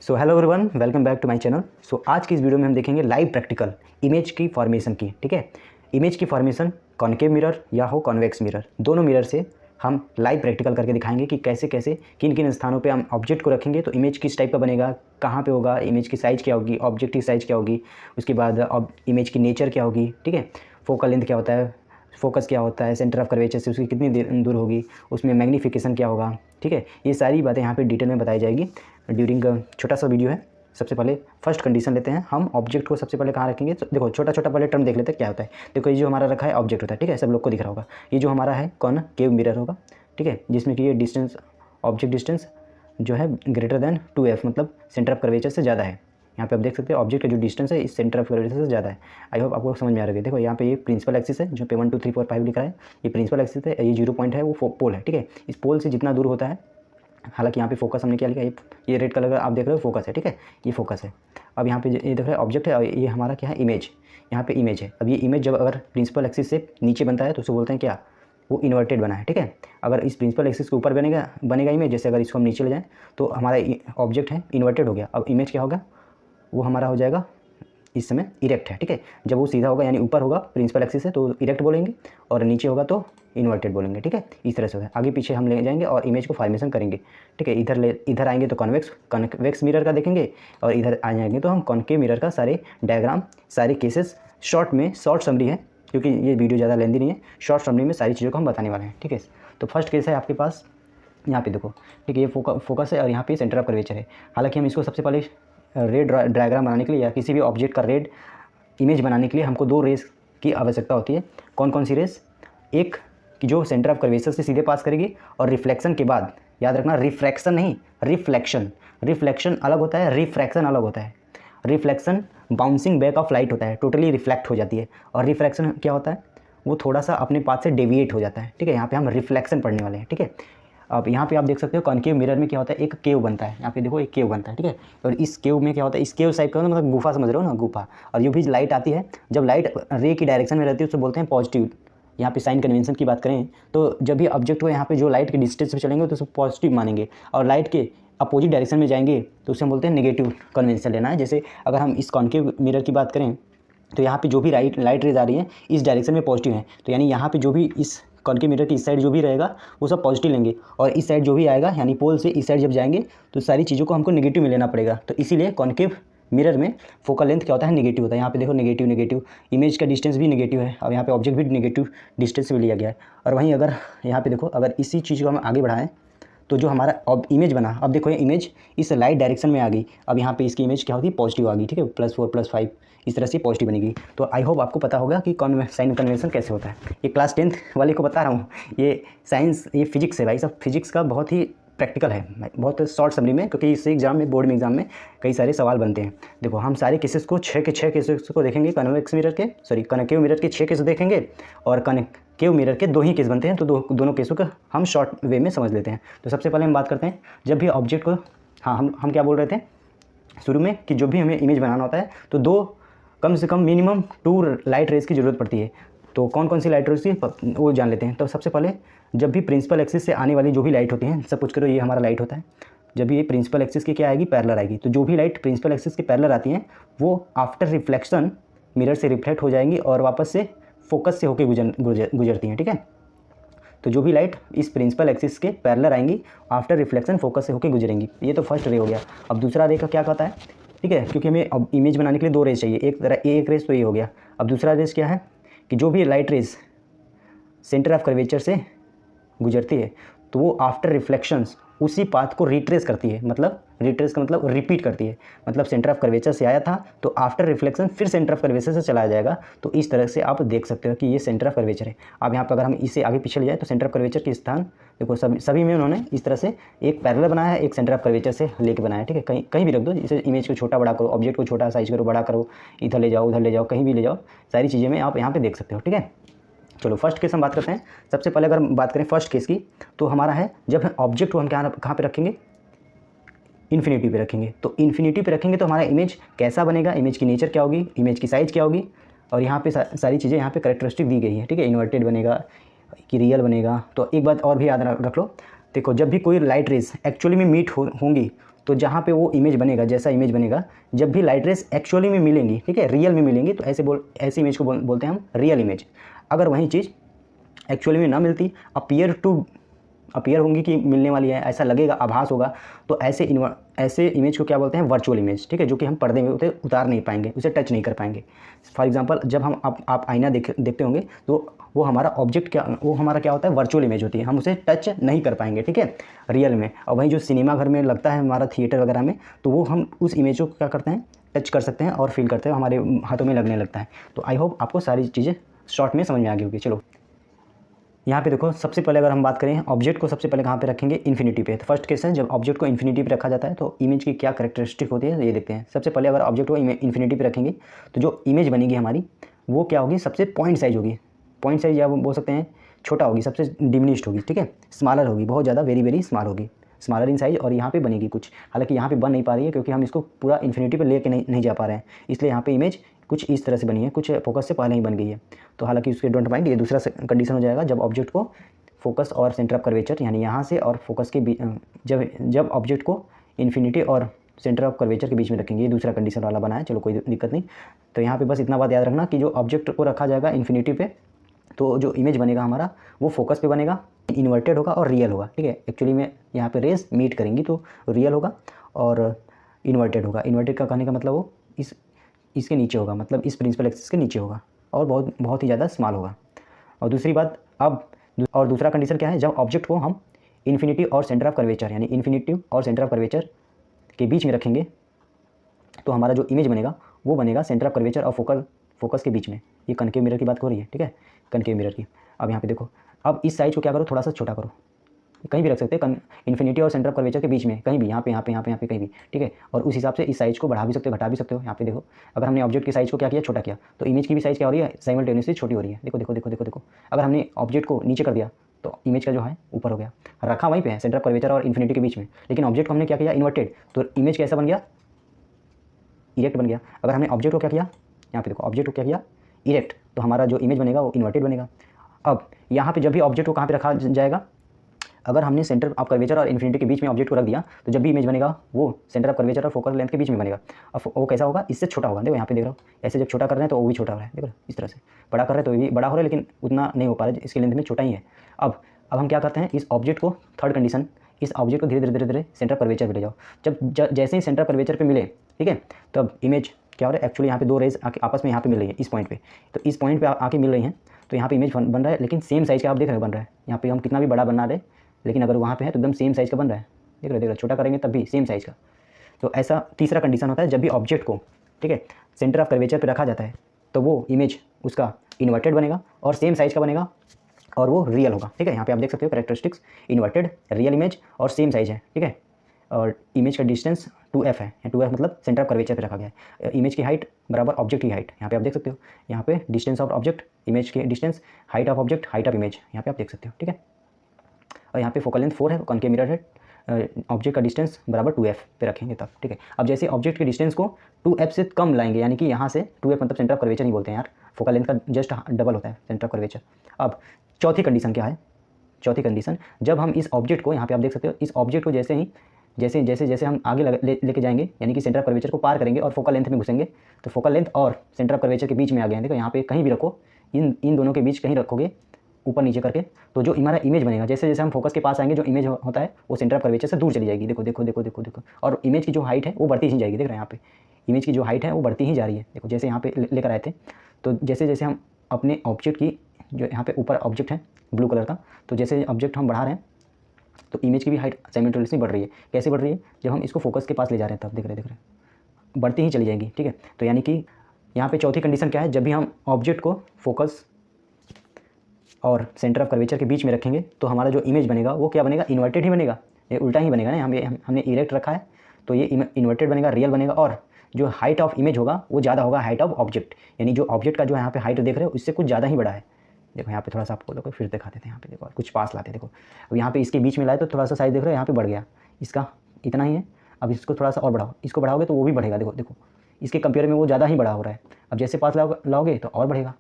So hello everyone, welcome back to my channel. So आज की इस वीडियो में हम देखेंगे लाइव प्रैक्टिकल इमेज की फॉर्मेशन की। ठीक है, इमेज की फॉर्मेशन कॉनकेव मिरर या हो कॉन्वेक्स मिरर, दोनों मिरर से हम लाइव प्रैक्टिकल करके दिखाएंगे कि कैसे कैसे किन किन स्थानों पे हम ऑब्जेक्ट को रखेंगे तो इमेज किस टाइप का बनेगा, कहाँ पे होगा, इमेज की साइज़ क्या होगी, ऑब्जेक्ट की साइज़ क्या होगी, उसके बाद इमेज की नेचर क्या होगी। ठीक है, फोकल लेंथ क्या होता है, फोकस क्या होता है, सेंटर ऑफ कर्वेचर से उसकी कितनी दूर होगी, उसमें मैग्नीफिकेशन क्या होगा। ठीक है, ये सारी बातें यहाँ पे डिटेल में बताई जाएगी ड्यूरिंग छोटा सा वीडियो है। सबसे पहले फर्स्ट कंडीशन लेते हैं, हम ऑब्जेक्ट को सबसे पहले कहाँ रखेंगे। तो देखो छोटा छोटा पहले टर्म देख लेते हैं क्या होता है। देखो ये जो हमारा रखा है ऑब्जेक्ट होता है, ठीक है, सब लोग को दिख रहा होगा। ये जो हमारा है कॉनकेव मिरर होगा, ठीक है, जिसमें कि ये डिस्टेंस, ऑब्जेक्ट डिस्टेंस जो है ग्रेटर देन 2f, मतलब सेंटर ऑफ कर्वेचर से ज़्यादा है। यहाँ पे आप देख सकते हैं ऑब्जेक्ट का जो डिस्टेंस है इस सेंटर ऑफ कर्वेचर से ज़्यादा है। आई होप आपको समझ में आ रहा है। देखो यहाँ पे ये प्रिंसिपल एक्सिस है जो पे 1 2 3 4 5 लिखा है, ये प्रिंसिपल एक्सिस है, ये 0 पॉइंट है वो पोल है। ठीक है, इस पोल से जितना दूर होता है, हालांकि यहाँ पे फोकस हमने क्या लिखा है, ये रेड कलर का आप देख रहे हो फोकस है। ठीक है, ये फोकस है। अब यहाँ पे ये देख रहे हैं ऑब्जेक्ट है, ये हमारा क्या है, इमेज। यहाँ पे इमेज है। अब ये इमेज जब अगर प्रिंसिपल एक्सिस से नीचे बनता है तो उसे बोलते हैं क्या, वो इन्वर्टेड बना है। ठीक है, अगर इस प्रिंसिपल एक्सिस के ऊपर बनेगा इमेज, जैसे अगर इसको हम नीचे ले जाएँ तो हमारा ऑब्जेक्ट है इन्वर्टेड हो गया। अब इमेज क्या होगा, वो हमारा हो जाएगा इस समय इरेक्ट है। ठीक है, जब वो सीधा होगा यानी ऊपर होगा प्रिंसिपल एक्सिस से तो इरेक्ट बोलेंगे, और नीचे होगा तो इन्वर्टेड बोलेंगे। ठीक है, इस तरह से होगा। आगे पीछे हम ले जाएंगे और इमेज को फॉर्मेशन करेंगे। ठीक है, इधर आएंगे तो कॉन्वेक्स मिरर का देखेंगे, और इधर आ जाएंगे तो हम कॉनकेव मिरर का सारे डायग्राम, सारे केसेस शॉर्ट समरी है, क्योंकि ये वीडियो ज़्यादा लेंदी नहीं है। शॉर्ट समरी में सारी चीज़ों को हम बताने वाले हैं। ठीक है, तो फर्स्ट केस है आपके पास, यहाँ पे देखो। ठीक है, ये फोकस है और यहाँ पे सेंटर ऑफ कर्वेचर है। हालांकि हम इसको सबसे पहले रेड डायग्राम बनाने के लिए या किसी भी ऑब्जेक्ट का रेड इमेज बनाने के लिए हमको दो रेस की आवश्यकता होती है। कौन कौन सी रेस, एक कि जो सेंटर ऑफ कर्वेचर से सीधे पास करेगी, और रिफ्लेक्शन के बाद, याद रखना रिफ्रैक्शन नहीं रिफ्लेक्शन, रिफ्लेक्शन अलग होता है, रिफ्रैक्शन अलग होता है। Reflection bouncing back of light होता है, टोटली रिफ्लेक्ट हो जाती है, और रिफ्रैक्शन क्या होता है, वो थोड़ा सा अपने पाथ से डेविएट हो जाता है। ठीक है, यहाँ पे हम रिफ्लेक्शन पढ़ने वाले हैं। ठीक है, अब यहाँ पे आप देख सकते हो कॉनकेव मिरर में क्या होता है, एक केव बनता है। यहाँ पे देखो एक केव बनता है। ठीक है, और इस केव में क्या होता है, इस केव साइड का मतलब गुफा समझ रहे हो ना, गुफा। और जो भी लाइट आती है, जब लाइट रे की डायरेक्शन में रहती है उसको बोलते हैं पॉजिटिव। यहाँ पे साइन कन्वेंशन की बात करें तो जब भी ऑब्जेक्ट को यहाँ पे जो लाइट के डिस्टेंस पे चलेंगे तो उसको पॉजिटिव मानेंगे, और लाइट के अपोजिट डायरेक्शन में जाएंगे तो उसे हम बोलते हैं नेगेटिव कन्वेंशन लेना है। जैसे अगर हम इस कॉनकेव मिरर की बात करें तो यहाँ पे जो भी लाइट रेज आ रही है इस डायरेक्शन में पॉजिटिव है, तो यानी यहाँ पे जो भी इस कॉनकेव मिरर की इस साइड जो भी रहेगा वो सब पॉजिटिव लेंगे, और इस साइड जो भी आएगा यानी पोल से इस साइड जब जाएंगे तो सारी चीज़ों को हमको नेगेटिव में लेना पड़ेगा। तो इसीलिए कॉनकेव मिरर में फोकल लेंथ क्या होता है, नेगेटिव होता है। यहाँ पे देखो नेगेटिव नेगेटिव, इमेज का डिस्टेंस भी नेगेटिव है, और यहाँ पे ऑब्जेक्ट भी नेगेटिव डिस्टेंस में लिया गया है। और वहीं अगर यहाँ पे देखो, अगर इसी चीज़ को हम आगे बढ़ाएं तो जो हमारा अब इमेज बना, अब देखो ये इमेज इस लाइट डायरेक्शन में आ गई, अब यहाँ पे इसकी इमेज क्या होगी, पॉजिटिव आ गई। ठीक है, +4 +5 इस तरह से पॉजिटिव बनेगी। तो आई होप आपको पता होगा कि साइन कन्वेंशन कैसे होता है। ये क्लास 10th वाले को बता रहा हूँ, ये साइंस, ये फिजिक्स है भाई सब, फिजिक्स का बहुत ही प्रैक्टिकल है, बहुत शॉर्ट समरी में, क्योंकि इस एग्जाम में, बोर्ड में एग्जाम में कई सारे सवाल बनते हैं। देखो हम सारे केसेस को 6 के 6 केसेस को देखेंगे, कॉनकेव मिरर के 6 केस देखेंगे, और कॉनकेव मिरर के 2 ही केस बनते हैं, तो दोनों केसों का हम शॉर्ट वे में समझ लेते हैं। तो सबसे पहले हम बात करते हैं, जब भी ऑब्जेक्ट को, हाँ हम क्या बोल रहे थे शुरू में, कि जो भी हमें इमेज बनाना होता है तो दो, कम से कम मिनिमम 2 लाइट रेज की ज़रूरत पड़ती है। तो कौन कौन सी लाइट रेज की वो जान लेते हैं। तो सबसे पहले जब भी प्रिंसिपल एक्सिस से आने वाली जो भी लाइट होती है, सब कुछ करो ये हमारा लाइट होता है, जब भी ये प्रिंसिपल एक्सिस की क्या आएगी, पैरेलल आएगी, तो जो भी लाइट प्रिंसिपल एक्सिस के पैरेलल आती हैं वो आफ्टर रिफ्लेक्शन मिरर से रिफ्लेक्ट हो जाएंगी और वापस से फोकस से होकर गुजरती हैं। ठीक है, तो जो भी लाइट इस प्रिंसिपल एक्सिस के पैरेलल आएंगी आफ्टर रिफ्लेक्शन फोकस से होकर गुजरेंगी। ये तो फर्स्ट रे हो गया। अब दूसरा रे का क्या कहता है, ठीक है, क्योंकि हमें अब इमेज बनाने के लिए 2 रेज चाहिए, एक रेज तो ये हो गया। अब दूसरा रेज क्या है कि जो भी light rays centre of curvature से गुजरती है तो वो आफ्टर रिफ्लेक्शंस उसी पाथ को रिट्रेस करती है, मतलब रिट्रेस का मतलब रिपीट करती है, मतलब सेंटर ऑफ कर्वेचर से आया था तो आफ्टर रिफ्लेक्शन फिर सेंटर ऑफ कर्वेचर से चला जाएगा। तो इस तरह से आप देख सकते हो कि ये सेंटर ऑफ कर्वेचर है। अब यहाँ पर अगर हम इसे आगे पीछे ले जाए तो सेंटर ऑफ कर्वेचर के स्थान देखो, सभी में उन्होंने इस तरह से एक पैरेलल बनाया है, एक सेंटर ऑफ कर्वेचर से लेके बनाया है। ठीक है, कहीं भी रख दो, इसे इमेज को छोटा बड़ा करो, ऑब्जेक्ट को छोटा साइज करो, बड़ा करो, इधर ले जाओ उधर ले जाओ, कहीं भी ले जाओ, सारी चीज़ें में आप यहाँ पे देख सकते हो। ठीक है, चलो फर्स्ट केस हम बात करते हैं। सबसे पहले अगर हम बात करें फर्स्ट केस की, तो हमारा है जब ऑब्जेक्ट को हम कहाँ पे रखेंगे, इन्फिनिटी पे रखेंगे। तो इन्फिनिटी पे रखेंगे तो हमारा इमेज कैसा बनेगा, इमेज की नेचर क्या होगी, इमेज की साइज़ क्या होगी, और यहाँ पे सारी चीज़ें यहाँ पे करेक्टरिस्टिक दी गई है। ठीक है, इन्वर्टेड बनेगा कि रियल बनेगा। तो एक बात और भी याद रख लो, देखो जब भी कोई लाइट रेज एक्चुअली में मीट होंगी तो जहाँ पे वो इमेज बनेगा, जैसा इमेज बनेगा, जब भी लाइट रेस एक्चुअली में मिलेंगी, ठीक है, रियल में मिलेंगी, तो ऐसे इमेज को बोलते हैं हम रियल इमेज। अगर वही चीज़ एक्चुअली में ना मिलती, अपीयर होंगी कि मिलने वाली है, ऐसा लगेगा, आभास होगा, तो ऐसे इमेज को क्या बोलते हैं, वर्चुअल इमेज, ठीक है, जो कि हम पर्दे में उसे उतार नहीं पाएंगे, उसे टच नहीं कर पाएंगे। फॉर एग्जांपल, जब हम आप आईना देखते होंगे तो वो हमारा क्या होता है, वर्चुअल इमेज होती है, हम उसे टच नहीं कर पाएंगे, ठीक है, रियल में। और वहीं जो सिनेमा घर में लगता है हमारा, थिएटर वगैरह में, तो वो हम उस इमेज को क्या करते हैं, टच कर सकते हैं और फील करते हैं, हमारे हाथों में लगने लगता है। तो आई होप आपको सारी चीज़ें शॉर्ट में समझ में आ गई होगी। चलो यहाँ पे देखो, सबसे पहले अगर हम बात करें ऑब्जेक्ट को, सबसे पहले कहाँ पे रखेंगे, इन्फिनिटी पे। तो फर्स्ट क्वेश्चन, जब ऑब्जेक्ट को इन्फिनिटी पे रखा जाता है तो इमेज की क्या कैरेक्टरिस्टिक होती है, ये देखते हैं। सबसे पहले अगर ऑब्जेक्ट को इन्फिनिटी पे रखेंगे तो जो इमेज बनेगी हमारी, वो क्या होगी, सबसे पॉइंट साइज होगी। पॉइंट साइज या बोल सकते हैं छोटा होगी, सबसे डिमिनिश्ड होगी, ठीक है, स्मॉलर होगी, बहुत ज़्यादा वेरी वेरी स्मॉल होगी, स्मॉलर इन साइज। और यहाँ पे बनेगी कुछ, हालांकि यहाँ पे बन नहीं पा रही है क्योंकि हम इसको पूरा इन्फिनिटी पे लेके नहीं जा पा रहे हैं, इसलिए यहाँ पे इमेज कुछ इस तरह से बनी है, कुछ फोकस से पहले ही बन गई है। तो हालांकि उसके डोंट माइंड, ये दूसरा कंडीशन हो जाएगा, जब ऑब्जेक्ट को फोकस और सेंटर ऑफ कर्वेचर, यानी यहाँ से और फोकस के बीच, जब ऑब्जेक्ट को इन्फिनिटी और सेंटर ऑफ कर्वेचर के बीच में रखेंगे, ये दूसरा कंडीशन वाला बना है। चलो कोई दिक्कत नहीं। तो यहाँ पे बस इतना बात याद रखना कि जो ऑब्जेक्ट को रखा जाएगा इन्फिनिटी पे, तो जो इमेज बनेगा हमारा वो फोकस पे बनेगा, इन्वर्टेड होगा और रियल होगा, ठीक है। एक्चुअली में यहाँ पे रेस मीट करेंगी तो रियल होगा और इन्वर्टेड होगा। इन्वर्टेड का कहने का मतलब वो इसके नीचे होगा, मतलब इस प्रिंसिपल एक्सिस के नीचे होगा और बहुत ही ज़्यादा स्मॉल होगा। और दूसरी बात, और दूसरा कंडीशन क्या है, जब ऑब्जेक्ट को हम इन्फिनिटी और सेंटर ऑफ कर्वेचर, यानी इन्फिनिटी और सेंटर ऑफ कर्वेचर के बीच में रखेंगे, तो हमारा जो इमेज बनेगा वो बनेगा सेंटर ऑफ कर्वेचर और फोकस के बीच में। ये कनकेव मिरर की बात हो रही है, ठीक है, कनकेव मिरर की। अब यहाँ पे देखो, अब इस साइज को क्या करो, थोड़ा सा छोटा करो, कहीं भी रख सकते हैं, इन्फिनिटी और सेंटर ऑफ कर्वेचर के बीच में, कहीं भी, यहाँ पे कहीं भी, ठीक है। और उस हिसाब से इस साइज को बढ़ा भी सकते हो, घटा भी सकते हो। यहाँ पे देखो, अगर हमने ऑब्जेक्ट की साइज को क्या किया, छोटा किया, तो इमेज की भी साइज क्या हो रही है, साइमल्टेनियसली छोटी हो रही है। देखो देखो देखो देखो देखो, अगर हमने ऑब्जेक्ट को नीचे कर दिया तो इमेज का जो है ऊपर हो गया, रखा वहीं पे है सेंटर ऑफ कर्वेचर और इन्फिनिटी के बीच में, लेकिन ऑब्जेक्ट को हमने क्या किया, इन्वर्टेड, तो इमेज कैसा बन गया, इरेक्ट बन गया। अगर हमने ऑब्जेक्ट को क्या किया, यहाँ पे देखो, ऑब्जेक्ट को क्या किया, इरेक्ट, तो हमारा जो इमेज बनेगा वो इन्वर्टेड बनेगा। अब यहाँ पे जब भी ऑब्जेक्ट को कहाँ पे रखा जाएगा, अगर हमने सेंटर ऑफ कर्वेचर और इन्फिनिटी के बीच में ऑब्जेक्ट को रख दिया, तो जब भी इमेज बनेगा वो सेंटर ऑफ कर्वेचर और फोकल लेंथ के बीच में बनेगा। अब वो कैसा होगा, इससे छोटा होगा। देखो यहाँ पे देख रहा हूँ, ऐसे जब छोटा कर रहे हैं तो वो भी छोटा हो रहा है, देखो इस तरह से। बड़ा कर रहे हैं तो ये भी बड़ा हो रहा है, लेकिन उतना नहीं हो पा रहा है, इसकी लेंथ में छोटा ही है। अब हम क्या करते हैं, इस ऑब्जेक्ट को, थर्ड कंडीशन, इस ऑब्जेक्ट को धीरे धीरे सेंटर कर्वेचर पे ले जाओ। जैसे ही सेंटर कर्वेचर पे मिले, ठीक है, तब इमेज क्या हो रहा है, एक्चुअली यहाँ पे दो रेज आपस में यहाँ पे मिल रही है, इस पॉइंट पे, तो इस पॉइंट पे आके मिल रही हैं, तो यहाँ पे इमेज बन रहा है, लेकिन सेम साइज़ का आप देख रहे हो बन रहा है। यहाँ पे हम कितना भी बड़ा बना रहे, लेकिन अगर वहाँ पे है तो एकदम सेम साइज़ का बन रहा है, देख रहे हो, छोटा करेंगे तब भी सेम साइज़ का। तो ऐसा तीसरा कंडीशन होता है, जब भी ऑब्जेक्ट को, ठीक है, सेंटर ऑफ कर्वेचर पे रखा जाता है, तो वो इमेज उसका इन्वर्टेड बनेगा और सेम साइज़ का बनेगा और वो रियल होगा, ठीक है। यहाँ पे आप देख सकते हो कैरेक्टरिस्टिक्स, इन्वर्टेड, रियल इमेज और सेम साइज़ है, ठीक है। और इमेज का डिस्टेंस 2f है, 2f मतलब सेंटर ऑफ कर्वेचर पे रखा गया है। इमेज की हाइट बराबर ऑब्जेक्ट की हाइट, यहाँ पे आप देख सकते हो, यहाँ पे डिस्टेंस ऑफ ऑब्जेक्ट, इमेज की distance, height of object, height of image, यहाँ पे आप देख सकते हो, ठीक है। और यहाँ पे फोकल लेंथ 4 है, कॉनकेव मिरर है, ऑब्जेक्ट का डिस्टेंस बराबर 2f पे रखेंगे तब, ठीक है। अब जैसे ऑब्जेक्ट के डिस्टेंस को 2f से कम लाएंगे, यानी कि यहाँ से 2f मतलब सेंटर ऑफ कर्वेचर नहीं बोलते हैं यार, फोकल लेंथ का जस्ट डबल होता है सेंटर ऑफ कर्वेचर। अब चौथी कंडीशन क्या है, चौथी कंडीशन, जब हम इस ऑब्जेक्ट को, यहाँ पे आप देख सकते हो, इस ऑब्जेक्ट को जैसे हम आगे लेके जाएंगे, यानी कि सेंटर ऑफ कर्वेचर को पार करेंगे और फोकल लेंथ में घुसेंगे, तो फोकल लेंथ और सेंटर ऑफ कर्वेचर के बीच में आ गए हैं। देखो यहाँ पे कहीं भी रखो, इन दोनों के बीच कहीं रखोगे, ऊपर नीचे करके, तो जो हमारा इमेज बनेगा, जैसे जैसे हम फोकस के पास आएंगे, जो इमेज होता है वो सेंटर ऑफ कर्वेचर से दूर चली जाएगी। देखो देखो देखो देखो देखो, और इमेज की जो हाइट है वो बढ़ती ही जाएगी। देख रहे हैं यहाँ पे इमेज की जो हाइट है वो बढ़ती ही जा रही है। देखो जैसे यहाँ पे लेकर आए थे, तो जैसे जैसे हम अपने ऑब्जेक्ट की, जो यहाँ पे ऊपर ऑब्जेक्ट है ब्लू कलर का, तो जैसे ऑब्जेक्ट हम बढ़ा रहे हैं तो इमेज की भी हाइट साइमल्टेनियसली बढ़ रही है। कैसे बढ़ रही है, जब हम इसको फोकस के पास ले जा रहे हैं तब देख रहे हैं बढ़ती ही चली जाएगी, ठीक है। तो यानी कि यहाँ पे चौथी कंडीशन क्या है, जब भी हम ऑब्जेक्ट को फोकस और सेंटर ऑफ कर्वेचर के बीच में रखेंगे, तो हमारा जो इमेज बनेगा वो क्या बनेगा, इन्वर्टेड ही बनेगा, ये उल्टा ही बनेगा ना। हमने इरेक्ट रखा है तो ये इन्वर्टेड बनेगा, रियल बनेगा, और जो हाइट ऑफ इमेज होगा वो ज़्यादा होगा हाइट ऑफ ऑब्जेक्ट, यानी जो ऑब्जेक्ट का जो यहाँ पे हाइट देख रहे हो उससे कुछ ज़्यादा ही बड़ा है। देखो यहाँ पे थोड़ा सा आपको लोग फिर दिखाते थे, यहाँ पे देखो कुछ पास लाते, देखो अब यहाँ पे इसके बीच में लाए तो थोड़ा सा साइज देख रहे हो, यहाँ पे बढ़ गया, इसका इतना ही है। अब इसको थोड़ा सा और बढ़ाओ, इसको बढ़ाओगे तो वो भी बढ़ेगा, देखो देखो इसके कंपेयर में वो ज़्यादा ही बड़ा हो रहा है। अब जैसे पास लाओगे तो और बढ़ेगा,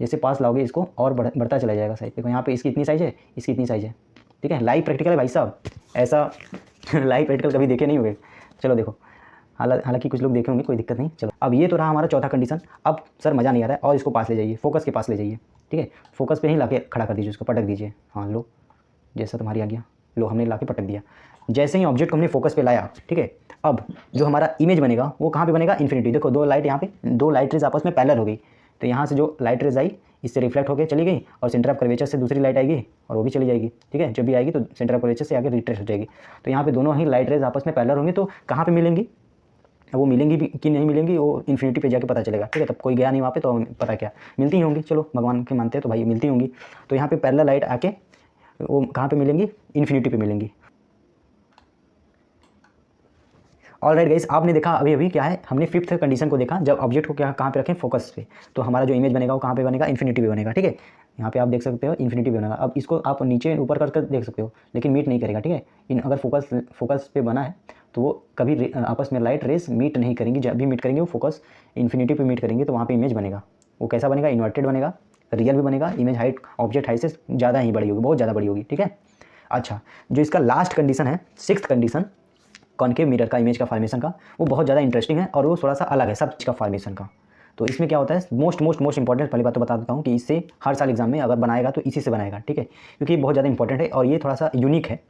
जैसे पास लाओगे इसको और बढ़ता चला जाएगा साइज। देखो यहाँ पे इसकी इतनी साइज है, इसकी इतनी साइज है, ठीक है। लाइव प्रैक्टिकल है भाई साहब, ऐसा लाइव प्रैक्टिकल कभी देखे नहीं होंगे, चलो देखो, हालांकि कुछ लोग देखे होंगे, कोई दिक्कत नहीं। चलो अब ये तो रहा हमारा चौथा कंडीशन। अब सर मज़ा नहीं आ रहा है, और इसको पास ले जाइए, फोकस के पास ले जाइए, ठीक है। फोकस पे ही लाके खड़ा कर दीजिए, उसको पटक दीजिए। हाँ लो, जैसा तुम्हारी आ गया, लो हमने लाके पटक दिया। जैसे ही ऑब्जेक्ट को हमने फोकस पे लाया, ठीक है, अब जो हमारा इमेज बनेगा वो कहाँ पे बनेगा, इन्फिनिटी। देखो दो लाइट यहाँ पे, दो लाइट रेज आपस में पैरेलल हो गई, तो यहाँ से जो लाइट रेज आई इससे रिफ्लेक्ट होकर चली गई, और सेंटर ऑफ कर्वेचर से दूसरी लाइट आएगी और वो भी चली जाएगी, ठीक है। जब भी आएगी तो सेंटर ऑफ कर्वेचर से आगे रिट्रेस हो जाएगी। तो यहाँ पे दोनों ही लाइट रेज आपस में पैरेलल होंगी, तो कहाँ पे मिलेंगी, वो मिलेंगी भी कि नहीं मिलेंगी वो इन्फिनिटी पे जाके पता चलेगा, ठीक है। तब कोई गया नहीं वहाँ पे, तो पता क्या मिलती ही होंगी, चलो भगवान के मानते हैं तो भाई मिलती होंगी। तो यहाँ पे पैरेलल लाइट आके वो कहाँ पे मिलेंगी, इन्फिनिटी पे मिलेंगी। ऑलराइट गाइस, आपने देखा अभी अभी क्या है, हमने फिफ्थ कंडीशन को देखा, जब ऑब्जेक्ट को क्या कहाँ पे रखें, फोकस पे, तो हमारा जो इमेज बनेगा वो कहाँ पे बनेगा, इन्फिनिटी पे बनेगा, ठीक है। यहाँ पे आप देख सकते हो इन्फिनिटी पे बनेगा। अब इसको आप नीचे ऊपर कर देख सकते हो, लेकिन मीट नहीं करेगा, ठीक है। इन अगर फोकस पे बना है तो वो कभी आपस में लाइट रेस मीट नहीं करेंगी। जब भी मीट करेंगे वो फोकस इन्फिनिटी पे मीट करेंगे, तो वहाँ पे इमेज बनेगा। वो कैसा बनेगा, इन्वर्टेड बनेगा, रियल भी बनेगा। इमेज हाइट ऑब्जेक्ट हाइट से ज़्यादा ही बड़ी होगी, बहुत ज़्यादा बड़ी होगी, ठीक है। अच्छा, जो इसका लास्ट कंडीशन है, सिक्स्थ कंडीशन कॉनकेव मिरर का, इमेज का फॉर्मेशन का, वो बहुत ज़्यादा इंटरेस्टिंग है और वो थोड़ा सा अलग है सब चीज़ का फॉर्मेशन का। तो इसमें क्या होता है, मोस्ट इंपॉर्टेंट पहली बात तो बता देता हूँ कि इससे हर साल एग्जाम में अगर बनाएगा तो इसी से बनाएगा, ठीक है, क्योंकि ये बहुत ज़्यादा इंपॉर्टेंट है और ये थोड़ा सा यूनिक है।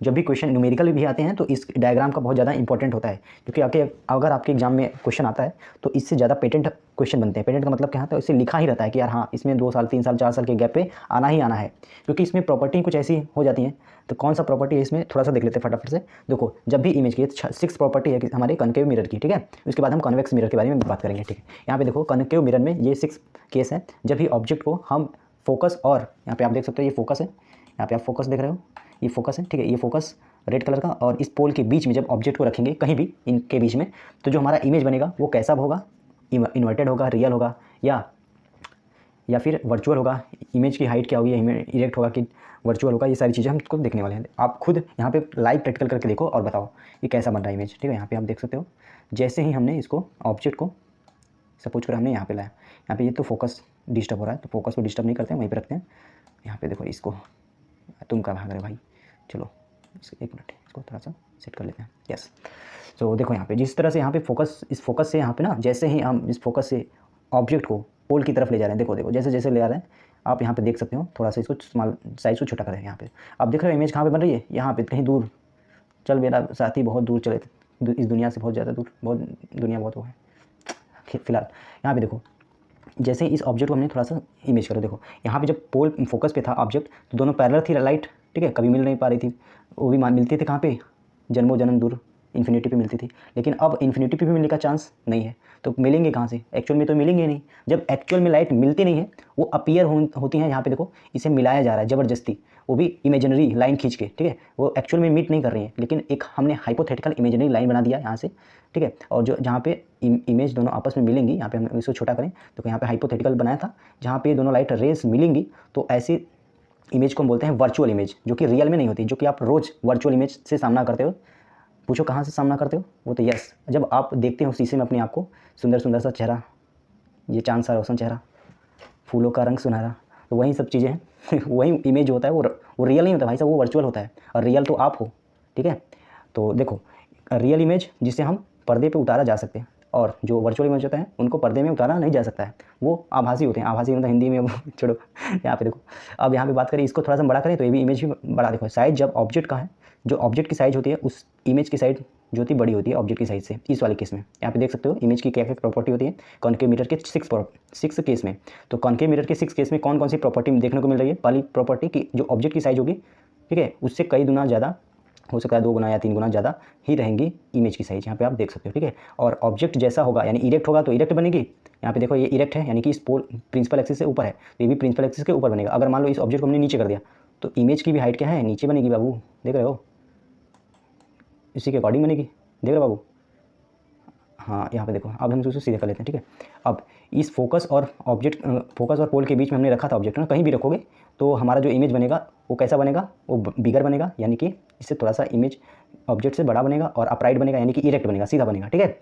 जब भी क्वेश्चन न्यूमेरिकल भी आते हैं तो इस डायग्राम का बहुत ज़्यादा इंपॉर्टेंट होता है, क्योंकि अगर आपके एग्जाम में क्वेश्चन आता है तो इससे ज़्यादा पेटेंट क्वेश्चन बनते हैं। पेटेंट का मतलब क्या होता है, इससे लिखा ही रहता है कि यार हाँ इसमें 2 साल 3 साल 4 साल के गैप पे आना ही आना है, क्योंकि इसमें प्रॉपर्टी कुछ ऐसी हो जाती हैं। तो कौन सा प्रॉपर्टी है इसमें, थोड़ा सा देख लेते हैं फटाफट से। देखो, जब भी इमेज की 6 प्रॉपर्टी है कि हमारे कॉनकेव मिरर की, ठीक है। उसके बाद हम कॉन्वेक्स मिरर के बारे में बात करेंगे, ठीक है। यहाँ पे देखो कॉनकेव मिरर में ये 6 केस है। जब भी ऑब्जेक्ट को हम फोकस, और यहाँ पे आप देख सकते हो ये फोकस है, यहाँ पे आप फोकस देख रहे हो, ये फोकस है, ठीक है। ये फोकस रेड कलर का, और इस पोल के बीच में जब ऑब्जेक्ट को रखेंगे कहीं भी इनके बीच में, तो जो हमारा इमेज बनेगा वो कैसा होगा, इन्वर्टेड होगा, रियल होगा, या फिर वर्चुअल होगा। इमेज की हाइट क्या होगी, इरेक्ट होगा कि वर्चुअल होगा, ये सारी चीज़ें हम खुद देखने वाले हैं। आप खुद यहाँ पे लाइव प्रैक्टिकल करके देखो और बताओ ये कैसा बन रहा है इमेज, ठीक है। यहाँ पे आप देख सकते हो, जैसे ही हमने इसको ऑब्जेक्ट को सपोज कर हमने यहाँ पे लाया, यहाँ पे ये तो फोकस डिस्टर्ब हो रहा है, तो फोकस को डिस्टर्ब नहीं करते हैं, वहीं पर रखते हैं। यहाँ पे देखो, इसको तुम क्या भाग रहे भाई, चलो एक मिनट इसको थोड़ा सा सेट कर लेते हैं, यस। तो देखो यहाँ पे जिस तरह से यहाँ पे फोकस, इस फोकस से यहाँ पे ना, जैसे ही हम इस फोकस से ऑब्जेक्ट को पोल की तरफ ले जा रहे हैं, देखो जैसे जैसे ले जा रहे हैं, आप यहाँ पे देख सकते हो। थोड़ा सा इसको स्मॉल साइज को छोटा करें, यहाँ पे आप देख रहे हो इमेज कहाँ पे बन रही है, यहाँ पे कहीं दूर। चल मेरा साथी बहुत दूर चले, इस दुनिया से बहुत ज़्यादा दूर, बहुत दुनिया बहुत वो है फिलहाल। यहाँ पे देखो, जैसे इस ऑब्जेक्ट को हमने थोड़ा सा इमेज करो, देखो यहाँ पे जब पोल फोकस पे था ऑब्जेक्ट, तो दोनों पैरेलल थी लाइट, ठीक है। कभी मिल नहीं पा रही थी, वो भी मिलती थी कहाँ पे, जन्मों जन्म दूर इन्फिनिटी पे मिलती थी। लेकिन अब इन्फिनिटी पे भी मिलने का चांस नहीं है, तो मिलेंगे कहाँ से, एक्चुअल में तो मिलेंगे नहीं। जब एक्चुअल में लाइट मिलती नहीं है, वो अपीयर होती हैं। यहाँ पे देखो, इसे मिलाया जा रहा है ज़बरदस्ती, वो भी इमेजिनरी लाइन खींच के, ठीक है। वो एक्चुअल में मीट नहीं कर रही है, लेकिन एक हमने हाइपोथेटिकल इमेजिनरी लाइन बना दिया यहाँ से, ठीक है। और जो जहाँ पे इमेज दोनों आपस में मिलेंगी, यहाँ पे हम इसको छोटा करें तो यहाँ पे हाइपोथेटिकल बनाया था, जहाँ पे दोनों लाइट रेस मिलेंगी, तो ऐसी इमेज को हम बोलते हैं वर्चुअल इमेज, जो कि रियल में नहीं होती, जो कि आप रोज़ वर्चुअल इमेज से सामना करते हो। पूछो कहाँ से सामना करते हो, वो तो यस, जब आप देखते हो शीशे में अपने आप को, सुंदर सुंदर सा चेहरा, ये चांद सा रोशन चेहरा, फूलों का रंग सुनहरा, तो वही सब चीज़ें हैं वही इमेज होता है, वो रियल नहीं होता भाई साहब, वो वर्चुअल होता है, और रियल तो आप हो, ठीक है। तो देखो, रियल इमेज जिसे हम पर्दे पे उतारा जा सकते हैं, और जो वर्चुअल इमेज होता है उनको पर्दे में उतारा नहीं जा सकता है, वो आभासी होते हैं। आभासी मतलब हिंदी में वो छोड़ो, यहाँ पे देखो। अब यहाँ पे बात करें, इसको थोड़ा सा बड़ा करें तो ये भी इमेज भी बड़ा, देखो साइज जब ऑब्जेक्ट का है, जो ऑब्जेक्ट की साइज होती है उस इमेज की साइज जो होती बड़ी होती है ऑब्जेक्ट की साइज से, इस वाले केस में। यहाँ पे देख सकते हो इमेज की क्या क्या प्रॉपर्टी होती है कॉनकेव मिरर के 6 केस में। तो कॉनकेव मिरर के 6 केस में कौन कौन सी प्रॉपर्टी देखने को मिल रही है। पहली प्रॉपर्टी की जो ऑब्जेक्ट की साइज होगी, ठीक है, उससे कई गुना ज़्यादा हो सकता है, 2 गुना या 3 गुना ज़्यादा ही रहेंगी इमेज की साइज, यहाँ पे आप देख सकते हो, ठीक है। और ऑब्जेक्ट जैसा होगा, यानी इरेक्ट होगा तो इरेक्ट बनेगी। यहाँ पे देखो ये इरेक्ट है, यानी कि इस पोल प्रिंसिपल एक्सिस से ऊपर है, तो ये भी प्रिंसिपल एक्सिस के ऊपर बनेगा। अगर मान लो इस ऑब्जेक्ट को हमने नीचे कर दिया, तो इमेज की भी हाइट क्या है, नीचे बनेगी बाबू, देख रहे हो, इसी के अकॉर्डिंग बनेगी, देख रहे हो बाबू। हाँ, यहाँ पे देखो, अब हम उसको सीधे कर लेते हैं, ठीक है। अब इस फोकस और पोल के बीच में हमने रखा था ऑब्जेक्ट ना, कहीं भी रखोगे तो हमारा जो इमेज बनेगा वो कैसा बनेगा, वो बिगर बनेगा, यानी कि इससे थोड़ा सा इमेज ऑब्जेक्ट से बड़ा बनेगा, और अपराइट बनेगा, यानी कि इरेक्ट बनेगा, सीधा बनेगा, ठीक है।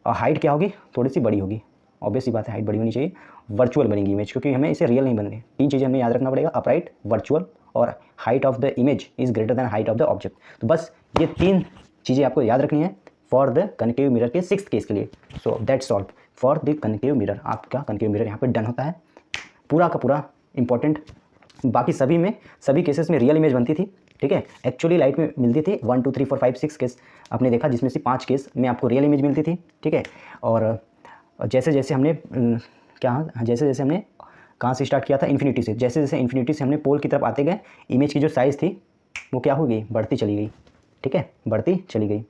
और हाइट क्या होगी, थोड़ी सी बड़ी होगी, ऑब्वियस सी बात है, हाइट बड़ी होनी चाहिए। वर्चुअल बनेगी इमेज, क्योंकि हमें इसे रियल नहीं बन रही। 3 चीज़ें हमें याद रखना पड़ेगा, अपराइट, वर्चुअल, और height of the image is greater than height of the object. तो बस ये 3 चीज़ें आपको याद रखनी है, फॉर द कनकेव मिरर के 6th केस के लिए। So that's solve for the concave mirror. आपका कनकेव मिरर यहाँ पे डन होता है पूरा का पूरा इंपॉर्टेंट। बाकी सभी केसेस में रियल इमेज बनती थी, ठीक है, एक्चुअली लाइट में मिलती थी। 1 2 3 4 5 6 केस आपने देखा, जिसमें से 5 केस में आपको रियल इमेज मिलती थी, ठीक है। और जैसे जैसे हमने कहाँ से स्टार्ट किया था, इन्फिनिटी से। जैसे जैसे इन्फिनिटी से हमने पोल की तरफ आते गए, इमेज की जो साइज़ थी वो क्या हो गई, बढ़ती चली गई, ठीक है, बढ़ती चली गई।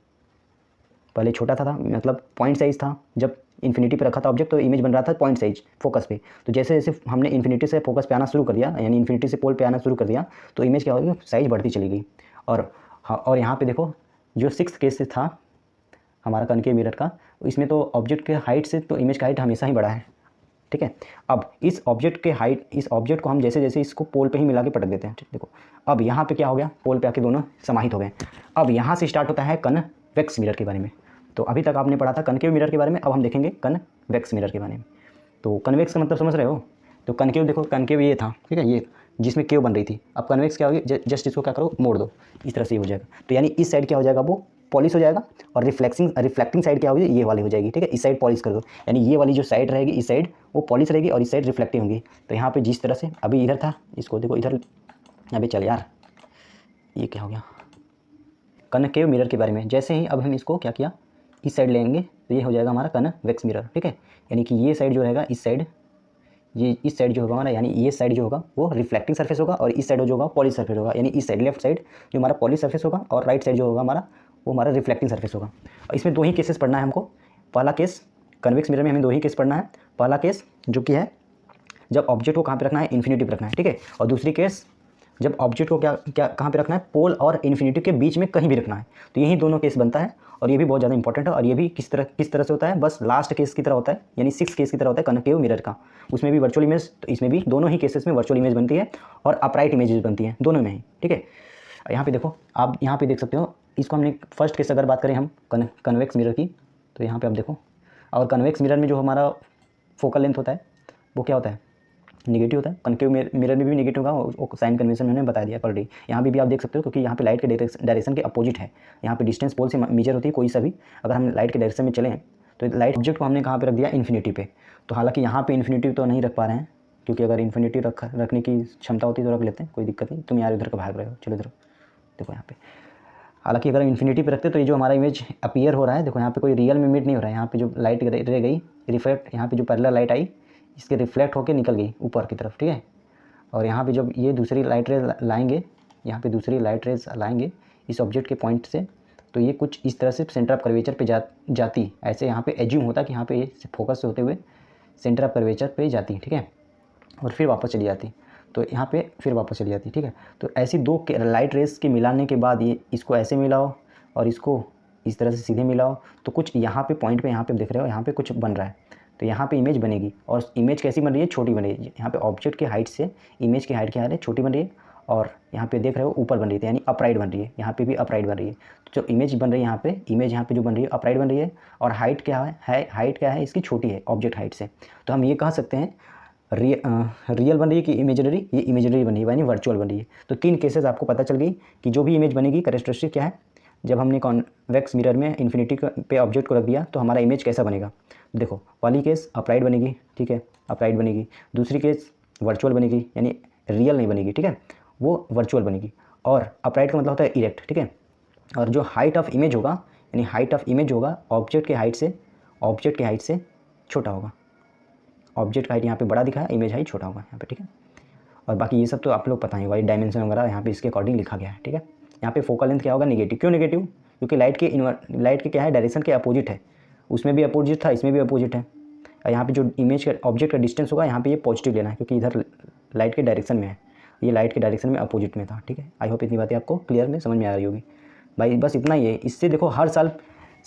पहले छोटा था मतलब पॉइंट साइज़ था, जब इन्फिनिटी पे रखा था ऑब्जेक्ट तो इमेज बन रहा था पॉइंट साइज फोकस पे। तो जैसे जैसे हमने इन्फिनिटी से फोकस पे आना शुरू कर दिया, यानी इन्फिनिटी से पोल पे आना शुरू कर दिया, तो इमेज क्या होगी, साइज बढ़ती चली गई। और यहाँ पे देखो जो 6th केस से था हमारा कनकेव मिरर का, इसमें तो ऑब्जेक्ट के हाइट से तो इमेज का हाइट हमेशा ही बड़ा है, ठीक है। अब इस ऑब्जेक्ट को हम जैसे जैसे इसको पोल पे ही मिला के पटक देते हैं, देखो अब यहाँ पे क्या हो गया, पोल पे आके दोनों समाहित हो गए। अब यहाँ से स्टार्ट होता है कन्वेक्स मिरर के बारे में। तो अभी तक आपने पढ़ा था कनकेव मिरर के बारे में, अब हम देखेंगे कन्वेक्स मिरर के बारे में। तो कन्वेक्स का मतलब समझ रहे हो। तो कनकेव देखो, कनकेव ये था, ठीक है, ये जिसमें केव बन रही थी। अब कन्वेक्स क्या होगी, जस्ट इसको क्या करो, मोड़ दो, इस तरह से ही हो जाएगा। तो यानी इस साइड क्या हो जाएगा, वो पॉलिश हो जाएगा, और रिफ्लेक्टिंग साइड क्या होगी, ये वाली हो जाएगी, ठीक है। इस साइड पॉलिश कर दो, यानी ये वाली जो साइड रहेगी इस साइड वो पॉलिश रहेगी और इस साइड रिफ्लेक्टिंग होगी। तो यहाँ पे जिस तरह से अभी इधर था, इसको देखो इधर, अभी चल यार, ये क्या हो गया, कनकेव मिरर के बारे में। जैसे ही अब हम इसको क्या किया, इस साइड लेंगे तो ये हो जाएगा हमारा कन्वेक्स मिरर, ठीक है। यानी कि ये साइड जो रहेगा, इस साइड जो होगा हमारा, यानी ये साइड जो होगा वो रिफ्लेक्टिंग सरफेस होगा, और इस साइड जो होगा पॉलिश सरफेस होगा। यानी इस साइड लेफ्ट साइड जो हमारा पॉलिश सरफेस होगा, और राइट साइड जो होगा हमारा वो हमारा रिफ्लेक्टिंग सरफेस होगा। और इसमें 2 ही केसेस पढ़ना है हमको। पहला केस कन्वेक्स मिरर में हमें 2 ही केस पढ़ना है। पहला केस जो कि है जब ऑब्जेक्ट को कहाँ पे रखना है, इन्फिनिटी पे रखना है, ठीक है। और दूसरी केस जब ऑब्जेक्ट को क्या कहाँ पे रखना है, पोल और इन्फिनिटी के बीच में कहीं भी रखना है। तो यही दोनों केस बनता है, और ये भी बहुत ज़्यादा इंपॉर्टेंट है। और ये भी किस तरह से होता है, बस लास्ट केस की तरह होता है, यानी 6th केस की तरह होता है कनकेव मिरर का। उसमें भी वर्चुअल इमेज, तो इसमें भी दोनों ही केसेस में वर्चुअल इमेज बनती है और अपराइट इमेजेस बनती है, दोनों में ही, ठीक है। यहाँ पे देखो, आप यहाँ पे देख सकते हो, इसको हमने फर्स्ट केस अगर बात करें हम कन्वेक्स मिरर की, तो यहाँ पे आप देखो, और कन्वेक्स मिरर में जो हमारा फोकल लेंथ होता है वो क्या होता है, नेगेटिव होता है। कनकेव मिरर में भी नेगेटिव होगा, वो साइन कन्वेंशन मैंने बता दिया ऑलरेडी। यहाँ भी आप देख सकते हो, क्योंकि यहाँ पे लाइट के डायरेक्शन के अपोजिट है। यहाँ पे डिस्टेंस पोल से मेजर होती है कोई सा भी, अगर हम लाइट के डायरेक्शन में चलें तो लाइट ऑब्जेक्ट को हमने कहाँ पे रख दिया, इन्फिनिटी पे। तो हालांकि यहाँ पे इन्फिनिटी तो नहीं रख पा रहे हैं, क्योंकि अगर इन्फिनिटी रखने की क्षमता होती तो रख लेते हैं, कोई दिक्कत नहीं। तुम यार इधर का भाग रहे हो, चलो इधर देखो यहाँ पे। हालांकि अगर इन्फिनिटी पे रखते तो ये जो हमारा इमेज अपीयर हो रहा है, देखो यहाँ पे कोई रियल में इमिट नहीं हो रहा है। यहाँ पे जो लाइट रह गई रिफ्लेक्ट, यहाँ पे जो पैरेलल लाइट आई इसके रिफ्लेक्ट होकर निकल गई ऊपर की तरफ, ठीक है। और यहाँ पे जब ये दूसरी लाइट रेज लाएंगे, यहाँ पे दूसरी लाइट रेज लाएंगे इस ऑब्जेक्ट के पॉइंट से, तो ये कुछ इस तरह से सेंटर ऑफ कर्वेचर पे जाती ऐसे यहाँ पे एज्यूम होता है कि यहाँ पे ये फोकस से होते हुए सेंटर ऑफ कर्वेचर पे जाती, ठीक है, और फिर वापस चली जाती। तो यहाँ पे फिर वापस चली जाती, ठीक है। तो ऐसी 2 लाइट रेस के मिलाने के बाद ये इसको ऐसे मिलाओ और इसको इस तरह से सीधे मिलाओ, तो कुछ यहाँ पे पॉइंट पे, यहाँ पे देख रहे हो, यहाँ पे कुछ बन रहा है। तो यहाँ पे इमेज बनेगी, और इमेज कैसी बन रही है, छोटी बन रही है। यहाँ पे ऑब्जेक्ट की हाइट से इमेज की हाइट क्या है, छोटी बन रही है, और यहाँ पे देख रहे हो ऊपर बन रही है, यानी अपराइट बन रही है। यहाँ पे भी अपराइट बन रही है। तो जो इमेज बन रही है यहाँ पे, इमेज यहाँ पे जो बन रही है अपराइट बन रही है, और हाइट क्या है हाइट क्या है इसकी, छोटी है ऑब्जेक्ट हाइट से। तो हम ये कह सकते हैं रियल बन रही है कि इमेजनरी, ये इमेजनरी बन रही है, यानी वर्चुअल बन रही है। तो 3 केसेस आपको पता चल गई कि जो भी इमेज बनेगी कैरेक्टरिस्टिक क्या है। जब हमने कॉन्वेक्स मिरर में इन्फिनिटी पे ऑब्जेक्ट को रख दिया तो हमारा इमेज कैसा बनेगा, देखो पहली केस अपराइट बनेगी, ठीक है, अपराइट बनेगी। दूसरी केस वर्चुअल बनेगी, यानी रियल नहीं बनेगी, ठीक है, वो वर्चुअल बनेगी। और अपराइट का मतलब होता है इरेक्ट, ठीक है। और जो हाइट ऑफ इमेज होगा, यानी हाइट ऑफ इमेज होगा ऑब्जेक्ट के हाइट से छोटा होगा। ऑब्जेक्ट का हाइट यहाँ पे बड़ा दिखा है, इमेज हाइट छोटा होगा यहाँ पे, ठीक है। और बाकी ये सब तो आप लोग पता ही, वाई डायमेंशन वगैरह यहाँ पे इसके अकॉर्डिंग लिखा गया है, ठीक है। यहाँ पे फोकल लेंथ क्या होगा, नेगेटिव। क्यों नेगेटिव, क्योंकि लाइट के क्या है, डायरेक्शन के अपोजिट है। उसमें भी अपोजिट था, इसमें भी अपोजिट है। और यहाँ पे जो इमेज का ऑब्जेक्ट का डिस्टेंस होगा, यहाँ पे ये पॉजिटिव लेना है, क्योंकि इधर लाइट के डायरेक्शन में है, ये लाइट के डायरेक्शन में अपोजिट में था, ठीक है। आई होप इतनी बातें आपको क्लियर में समझ में आ रही होगी भाई, बस इतना ही है। इससे देखो हर साल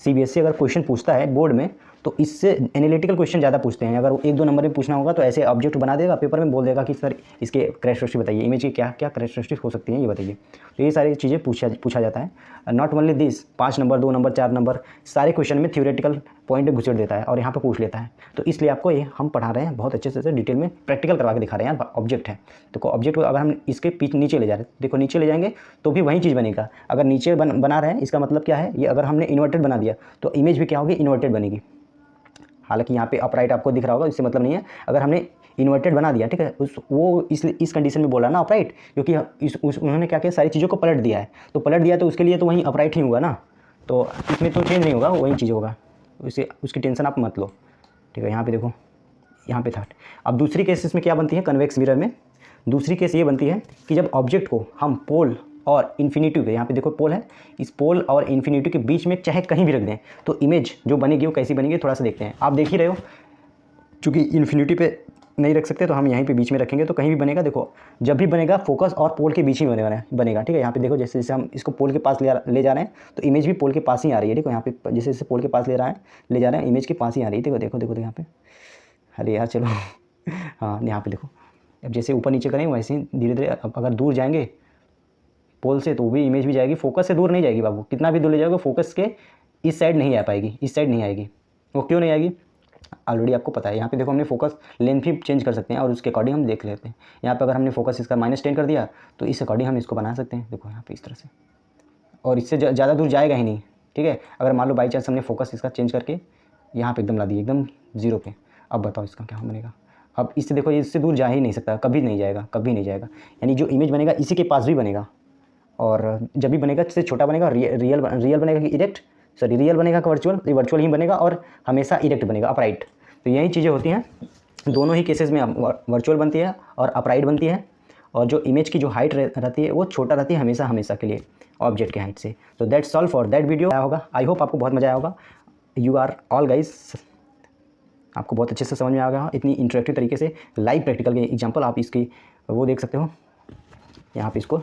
CBSE अगर क्वेश्चन पूछता है बोर्ड में, तो इससे एनालिटिकल क्वेश्चन ज़्यादा पूछते हैं। अगर 1-2 नंबर में पूछना होगा तो ऐसे ऑब्जेक्ट बना देगा, पेपर में बोल देगा कि सर इसके कैरेक्टरिस्टिक बताइए, इमेज की क्या क्या कैरेक्टरिस्टिक हो सकती हैं ये बताइए। तो ये सारी चीज़ें पूछा जाता है। Not only this, 5 number, 2 number, 4 number सारे क्वेश्चन में थ्योरेटिकल पॉइंट घुसेड़ देता है और यहाँ पर पूछ लेता है। तो इसलिए आपको ये हम पढ़ा रहे हैं बहुत अच्छे से डिटेल में, प्रैक्टिकल करवा के दिखा रहे हैं यार। ऑब्जेक्ट है, देखो ऑब्जेक्ट को अगर हम इसके नीचे ले जा रहे हैं, देखो नीचे ले जाएंगे तो भी वही चीज़ बनेगा। अगर नीचे बना रहे हैं इसका मतलब क्या है, ये अगर हमने इन्वर्टेड बना दिया तो इमेज भी क्या होगी, इन्वर्टेड बनेगी। हालांकि यहाँ पे अपराइट आपको दिख रहा होगा, इससे मतलब नहीं है। अगर हमने इन्वर्टेड बना दिया, ठीक है, इस कंडीशन में बोला ना अपराइट, क्योंकि उन्होंने क्या किया, सारी चीज़ों को पलट दिया है। तो पलट दिया तो उसके लिए तो वहीं अपराइट ही होगा ना, तो इसमें तो चेंज नहीं होगा, वही चीज़ होगा, उसकी टेंशन आप मत लो, ठीक है। यहाँ पे देखो, यहाँ पे था। अब दूसरी केसेस में क्या बनती है कन्वेक्स मिरर में, दूसरी केस ये बनती है कि जब ऑब्जेक्ट को हम पोल और इन्फिनिटी के, यहाँ पे देखो पोल है, इस पोल और इन्फिनिटी के बीच में चाहे कहीं भी रख दें तो इमेज जो बनेगी वो कैसी बनेगी थोड़ा सा देखते हैं। आप देख ही रहे हो, चूँकि इन्फिनिटी पे नहीं रख सकते तो हम यहीं पे बीच में रखेंगे तो कहीं भी बनेगा। देखो जब भी बनेगा फोकस और पोल के बीच ही बनेगा, ठीक है। यहाँ पे देखो जैसे जैसे हम इसको पोल के पास ले जा रहे हैं तो इमेज भी पोल के पास ही आ रही है। देखो यहाँ पे जैसे जैसे पोल के पास ले जा रहे हैं इमेज के पास ही आ रही है। देखो देखो देखो यहाँ पे, अरे यार चलो हाँ यहाँ पे देखो, अब जैसे ऊपर नीचे करेंगे वैसे ही धीरे धीरे, अगर दूर जाएंगे पोल से तो भी इमेज भी जाएगी, फोकस से दूर नहीं जाएगी बाबू, कितना भी दूर ले जाओगे फोकस के इस साइड नहीं आ पाएगी, इस साइड नहीं आएगी। वो क्यों नहीं आएगी, ऑलरेडी आपको पता है। यहाँ पे देखो हमने फोकस लेंथ भी चेंज कर सकते हैं और उसके अकॉर्डिंग हम देख लेते हैं। यहाँ पे अगर हमने फोकस इसका -10 कर दिया तो इस अकॉर्डिंग हम इसको बना सकते हैं। देखो यहाँ पे इस तरह से, और इससे ज़्यादा दूर जाएगा ही नहीं, ठीक है। अगर मान लो बाई चांस हमने फोकस इसका चेंज करके यहाँ पे एकदम ला दिया, एकदम 0 पे, अब बताओ इसका क्या बनेगा। अब इससे देखो इससे दूर जा ही नहीं सकता, कभी नहीं जाएगा, कभी नहीं जाएगा। यानी जो इमेज बनेगा इसी के पास भी बनेगा, और जब भी बनेगा इससे छोटा बनेगा। रियल बनेगा कि इरेक्ट, सॉरी रियल बनेगा कि वर्चुअल, ये वर्चुअल ही बनेगा, और हमेशा इरेक्ट बनेगा, अपराइट। तो यही चीज़ें होती हैं दोनों ही केसेस में, वर्चुअल बनती है और अपराइट बनती है। और जो इमेज की जो हाइट रहती है वो छोटा रहती है हमेशा के लिए ऑब्जेक्ट के हाइट से। तो that's all for that video. आया होगा, आई होप आपको बहुत मज़ा आया होगा। यू आर ऑल गाइज, आपको बहुत अच्छे से समझ में आ गया, इतनी इंटरेक्टिव तरीके से लाइव प्रैक्टिकल के एग्जांपल आप इसकी वो देख सकते हो। यहाँ पे इसको,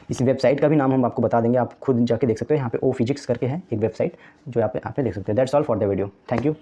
इस वेबसाइट का भी नाम हम आपको बता देंगे, आप खुद जाके देख सकते हो। यहाँ पे ओ फिजिक्स करके है एक वेबसाइट जो आप यहाँ पे देख सकते हैं। That's all for the video, thank you.